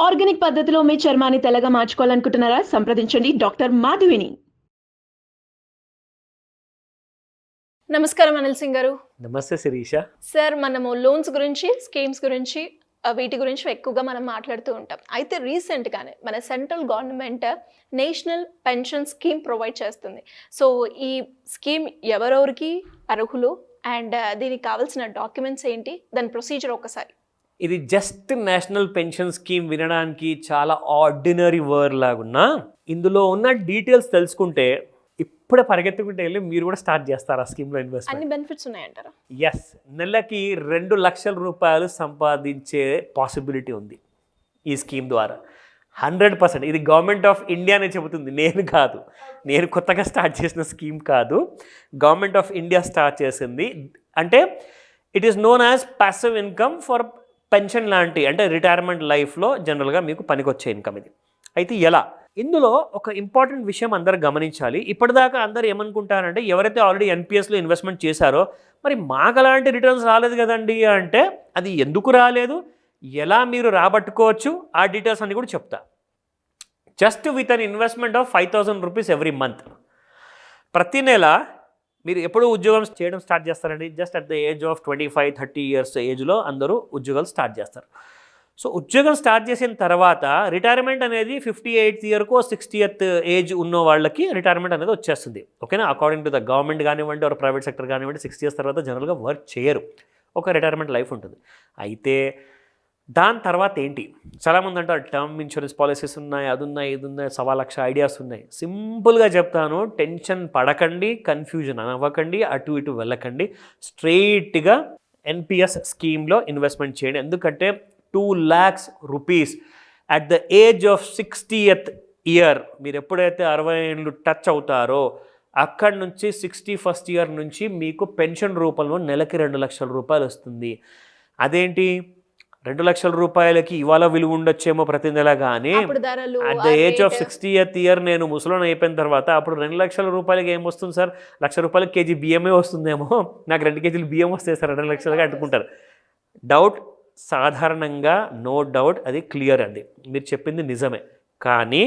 Organic పద్ధతిలో మీ చర్మాన్ని తెల్లగా మార్చుకోవాలనుకుంటున్నారా? సంప్రదించండి డాక్టర్ మాధవిని. నమస్కారం అనిల్ సింగ్ గారు. నమస్తే శిరీష. సార్ మనము లోన్స్ గురించి, స్కీమ్స్ గురించి వీటి గురించి ఎక్కువగా మనం మాట్లాడుతూ ఉంటాం. అయితే రీసెంట్‌గానే మన central government national pension scheme provide చేస్తుంది. సో ఈ స్కీమ్ ఎవరెవరికి అర్హులు అండ్ దీనికి కావాల్సిన డాక్యుమెంట్స్ ఏంటి? దాని ప్రొసీజర్ ఒకసారి. ఇది జస్ట్ నేషనల్ పెన్షన్ స్కీమ్ వినడానికి చాలా ఆర్డినరీ వర్డ్ లాగున్నా ఇందులో ఉన్న డీటెయిల్స్ తెలుసుకుంటే ఇప్పుడే పరిగెత్తుకుంటే వెళ్ళి మీరు కూడా స్టార్ట్ చేస్తారు ఆ స్కీమ్లో అన్ని ఇన్వెస్ట్మెంట్. బెనిఫిట్స్ ఉన్నాయంటారా? ఎస్, నెలకి 2 లక్షల రూపాయలు సంపాదించే పాసిబిలిటీ ఉంది ఈ స్కీమ్ ద్వారా. 100% ఇది గవర్నమెంట్ ఆఫ్ ఇండియానే చెబుతుంది, నేను కాదు. నేను కొత్తగా స్టార్ట్ చేసిన స్కీమ్ కాదు, గవర్నమెంట్ ఆఫ్ ఇండియా స్టార్ట్ చేసింది. అంటే it is known as passive income for pension లాంటి, అంటే రిటైర్మెంట్ లైఫ్లో జనరల్గా మీకు పనికొచ్చే ఇన్కమ్ ఇది. అయితే ఎలా? ఇందులో ఒక ఇంపార్టెంట్ విషయం అందరూ గమనించాలి. ఇప్పటిదాకా అందరూ ఏమనుకుంటారంటే ఎవరైతే ఆల్రెడీ ఎన్పిఎస్లో ఇన్వెస్ట్మెంట్ చేశారో మరి మాకు అలాంటి రిటర్న్స్ రాలేదు కదండి అంటే, అది ఎందుకు రాలేదు, ఎలా మీరు రాబట్టుకోవచ్చు, ఆ డీటెయిల్స్ అన్ని కూడా చెప్తా. Just with an investment of 5,000 rupees every month. ప్రతి నెల మీరు ఎప్పుడు ఉద్యోగం చేయడం స్టార్ట్ చేస్తారండి? Just at the age of 25-30 years ఏజ్లో అందరూ ఉద్యోగాలు స్టార్ట్ చేస్తారు. సో ఉద్యోగం స్టార్ట్ చేసిన తర్వాత రిటైర్మెంట్ అనేది 58th ఇయర్కో 60th ఏజ్ ఉన్న వాళ్ళకి రిటైర్మెంట్ అనేది వచ్చేస్తుంది. ఓకేనా? అకార్డింగ్ టు ద గవర్నమెంట్ కానివ్వండి ఆర్ ప్రైవేట్ సెక్టర్ కానివ్వండి 60 years తర్వాత జనరల్గా వర్క్ చేయరు, ఒక రిటైర్మెంట్ లైఫ్ ఉంటుంది. అయితే దాని తర్వాత ఏంటి? చాలామంది అంటారు టర్మ్ ఇన్సూరెన్స్ పాలసీస్ ఉన్నాయి, అది ఉన్నాయి, ఇది ఉన్నాయి, 1,00,000 ఐడియాస్ ఉన్నాయి. సింపుల్గా చెప్తాను, టెన్షన్ పడకండి, కన్ఫ్యూజన్ అవ్వకండి, అటు ఇటు వెళ్ళకండి. స్ట్రెయిట్గా ఎన్పిఎస్ స్కీమ్లో ఇన్వెస్ట్మెంట్ చేయండి. ఎందుకంటే 2 lakhs rupees at the age of 60th year, మీరు ఎప్పుడైతే 60 ఏళ్ళు టచ్ అవుతారో అక్కడి నుంచి 61st ఇయర్ నుంచి మీకు పెన్షన్ రూపంలో నెలకి 2 లక్షల రూపాయలు వస్తుంది. అదేంటి, 2 లక్షల రూపాయలకి ఇవాళ విలువ ఉండొచ్చేమో ప్రతి నెల, కానీ at the age of 60th year నేను ముసలోని అయిపోయిన తర్వాత అప్పుడు 2 లక్షల రూపాయలకి ఏం వస్తుంది సార్? 1,00,000 రూపాయలకి కేజీ బియ్యమే వస్తుందేమో, నాకు 2 కేజీలు బియ్యం వస్తాయి సార్ 2 లక్షలుగా అంటుకుంటారు. డౌట్ సాధారణంగా, నో డౌట్, అది క్లియర్ అండి, మీరు చెప్పింది నిజమే. కానీ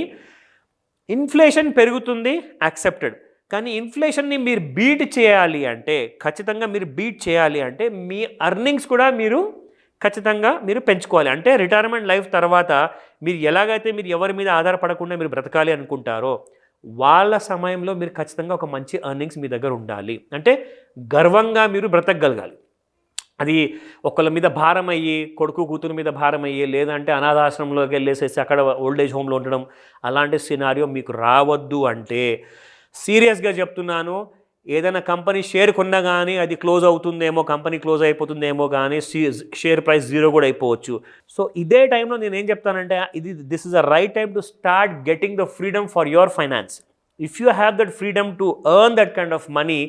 ఇన్ఫ్లేషన్ పెరుగుతుంది, యాక్సెప్టెడ్. కానీ ఇన్ఫ్లేషన్ని మీరు బీట్ చేయాలి అంటే, ఖచ్చితంగా మీరు బీట్ చేయాలి అంటే మీ అర్నింగ్స్ కూడా మీరు ఖచ్చితంగా మీరు పెంచుకోవాలి. అంటే రిటైర్మెంట్ లైఫ్ తర్వాత మీరు ఎలాగైతే మీరు ఎవరి మీద ఆధారపడకుండా మీరు బ్రతకాలి అనుకుంటారో వాళ్ళ సమయంలో మీరు ఖచ్చితంగా ఒక మంచి ఎర్నింగ్స్ మీ దగ్గర ఉండాలి. అంటే గర్వంగా మీరు బ్రతకగలగాలి. అది ఒకళ్ళ మీద భారం అయ్యి, కొడుకు కూతురు మీద భారం అయ్యి, లేదంటే అనాథాశ్రమంలోకి వెళ్ళేసేసి అక్కడ ఓల్డేజ్ హోమ్లో ఉండడం, అలాంటి సినారియో మీకు రావద్దు అంటే సీరియస్గా చెప్తున్నాను, ఏదైనా కంపెనీ షేర్ కొన్నా కానీ అది క్లోజ్ అవుతుందేమో, కంపెనీ క్లోజ్ అయిపోతుందేమో, కానీ షేర్ ప్రైస్ 0 కూడా అయిపోవచ్చు. సో ఇదే టైంలో నేను ఏం చెప్తానంటే, this is a right time to start getting the freedom for your finance. If you have that freedom to earn that kind of money,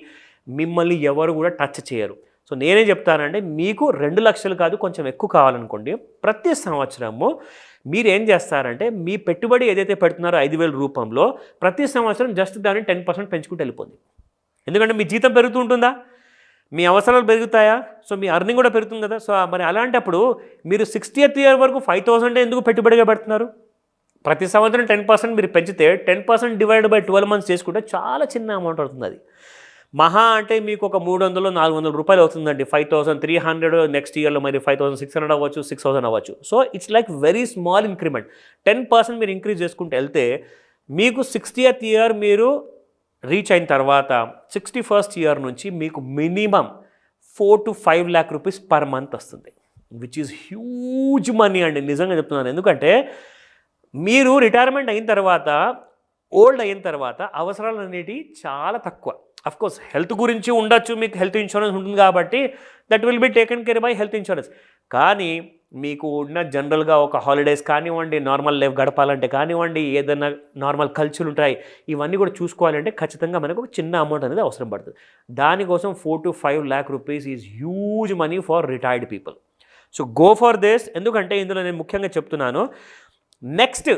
మిమ్మల్ని ఎవరు కూడా టచ్ చేయరు. సో నేనే చెప్తానంటే, మీకు 2 లక్షలు కాదు, కొంచెం ఎక్కువ కావాలనుకోండి, ప్రతి సంవత్సరము మీరు ఏం చేస్తారంటే మీ పెట్టుబడి ఏదైతే పెడుతున్నారో 5,000 రూపంలో ప్రతి సంవత్సరం జస్ట్ దాన్ని 10% పెంచుకుంటూ వెళ్ళిపోండి. ఎందుకంటే మీ జీతం పెరుగుతూ ఉంటుందా, మీ అవసరాలు పెరుగుతాయా, సో మీ అర్నింగ్ కూడా పెరుగుతుంది కదా. సో మరి అలాంటప్పుడు మీరు 60th ఇయర్ వరకు 5,000 ఎందుకు పెట్టుబడిగా పెడుతున్నారు? ప్రతి సంవత్సరం 10% మీరు పెంచితే 10% డివైడ్ బై 12 months చేసుకుంటే చాలా చిన్న అమౌంట్ అవుతుంది. అది మహా అంటే మీకు ఒక 300-400 రూపాయలు అవుతుందండి. 5,300 నెక్స్ట్ ఇయర్లో మరి 5,600 అవ్వచ్చు, 6,000 అవ్వచ్చు. So it's like very small increment. 10% మీరు ఇంక్రీజ్ చేసుకుంటూ వెళ్తే మీకు 60th ఇయర్ మీరు రీచ్ అయిన తర్వాత 61st ఇయర్ నుంచి మీకు minimum 4-5 lakh rupees per month వస్తుంది, విచ్ ఈజ్ హ్యూజ్ మనీ అండి, నిజంగా చెప్తున్నాను. ఎందుకంటే మీరు రిటైర్మెంట్ అయిన తర్వాత, ఓల్డ్ అయిన తర్వాత అవసరాలు అనేటివి చాలా తక్కువ. అఫ్కోర్స్ హెల్త్ గురించి ఉండొచ్చు, మీకు హెల్త్ ఇన్సూరెన్స్ ఉంటుంది కాబట్టి that will be taken care bye health insurance. కానీ మీకు ఉన్న జనరల్గా ఒక హాలిడేస్ కానివ్వండి, నార్మల్ లైఫ్ గడపాలంటే కానివ్వండి, ఏదైనా నార్మల్ కల్చర్లు ఉంటాయి, ఇవన్నీ కూడా చూసుకోవాలంటే ఖచ్చితంగా మనకు ఒక చిన్న అమౌంట్ అనేది అవసరం పడుతుంది. దానికోసం 4-5 lakh rupees is huge money for retired people. So go for this. ఎందుకంటే ఇందులో నేను ముఖ్యంగా చెప్తున్నాను, నెక్స్ట్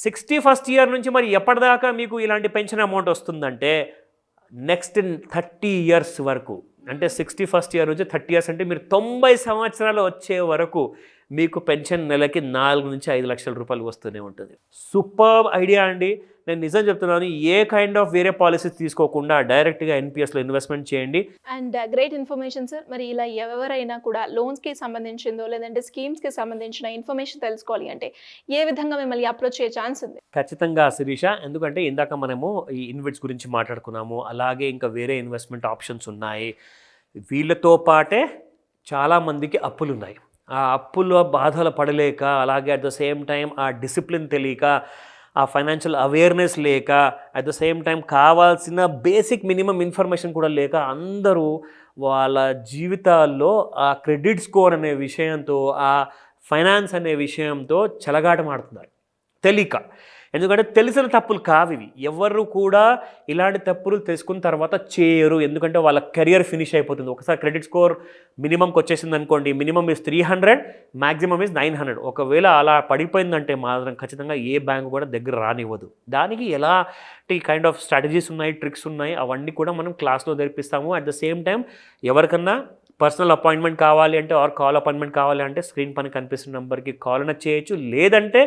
61st ఇయర్ నుంచి మరి ఎప్పటిదాకా మీకు ఇలాంటి పెన్షన్ అమౌంట్ వస్తుందంటే నెక్స్ట్ 30 years వరకు, అంటే 61st ఇయర్ నుంచి 30 years అంటే మీరు 90 సంవత్సరాలు వచ్చే వరకు మీకు పెన్షన్ నెలకి 4 నుంచి 5 లక్షల రూపాయలు వస్తూనే ఉంటుంది. సూపర్ ఐడియా అండి. నేను నిజం చెప్తున్నాను, ఏ కైండ్ ఆఫ్ వేరే పాలసీస్ తీసుకోకుండా డైరెక్ట్గా ఎన్పిఎస్లో ఇన్వెస్ట్మెంట్ చేయండి. And great information sir. మరి ఇలా ఎవరైనా కూడా లోన్స్కి సంబంధించిందో లేదంటే స్కీమ్స్కి సంబంధించిన ఇన్ఫర్మేషన్ తెలుసుకోవాలి అంటే ఏ విధంగా మిమ్మల్ని అప్రోచ్ చేయ ఛాన్స్ ఉంది? ఖచ్చితంగా శిరీష, ఎందుకంటే ఇందాక మనము ఈ ఇన్వెట్స్ గురించి మాట్లాడుకున్నాము, అలాగే ఇంకా వేరే ఇన్వెస్ట్మెంట్ ఆప్షన్స్ ఉన్నాయి. వీళ్ళతో పాటే చాలామందికి అప్పులు ఉన్నాయి. ఆ అప్పుల బాధలు పడలేక, అలాగే అట్ ద సేమ్ టైం ఆ డిసిప్లిన్ తెలియక, ఆ ఫైనాన్షియల్ అవేర్నెస్ లేక, అట్ ద సేమ్ టైం కావాల్సిన బేసిక్ మినిమం ఇన్ఫర్మేషన్ కూడా లేక అందరూ వాళ్ళ జీవితాల్లో ఆ క్రెడిట్ స్కోర్ అనే విషయంతో, ఆ ఫైనాన్స్ అనే విషయంతో చెలగాటమాడుతున్నారు తెలియక. ఎందుకంటే తెలిసిన తప్పులు కావు ఇవి. ఎవరు కూడా ఇలాంటి తప్పులు తెలుసుకున్న తర్వాత చేయరు, ఎందుకంటే వాళ్ళ కెరియర్ ఫినిష్ అయిపోతుంది. ఒకసారి క్రెడిట్ స్కోర్ మినిమంకి వచ్చేసింది అనుకోండి, మినిమం ఇస్ 300, మ్యాక్సిమం ఇస్ 900. ఒకవేళ అలా పడిపోయిందంటే మాత్రం ఖచ్చితంగా ఏ బ్యాంకు కూడా దగ్గర రానివ్వదు. దానికి ఎలాంటి కైండ్ ఆఫ్ స్ట్రాటజీస్ ఉన్నాయి, ట్రిక్స్ ఉన్నాయి, అవన్నీ కూడా మనం క్లాస్లో నేర్పిస్తాము. అట్ ద సేమ్ టైం ఎవరికన్నా పర్సనల్ అపాయింట్మెంట్ కావాలి అంటే ఆర్ కాల్ అపాయింట్మెంట్ కావాలి అంటే స్క్రీన్ పైన కనిపిస్తున్న నెంబర్కి కాల్ అయినా చేయొచ్చు, లేదంటే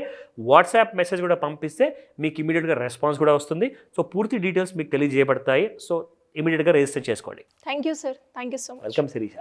వాట్సాప్ మెసేజ్ కూడా పంపిస్తే మీకు ఇమీడియట్గా రెస్పాన్స్ కూడా వస్తుంది. సో పూర్తి డీటెయిల్స్ మీకు తెలియజేయబడతాయి. సో ఇమీడియట్గా రిజిస్టర్ చేసుకోండి. Thank you sir. Thank you so much. Welcome Sirisha.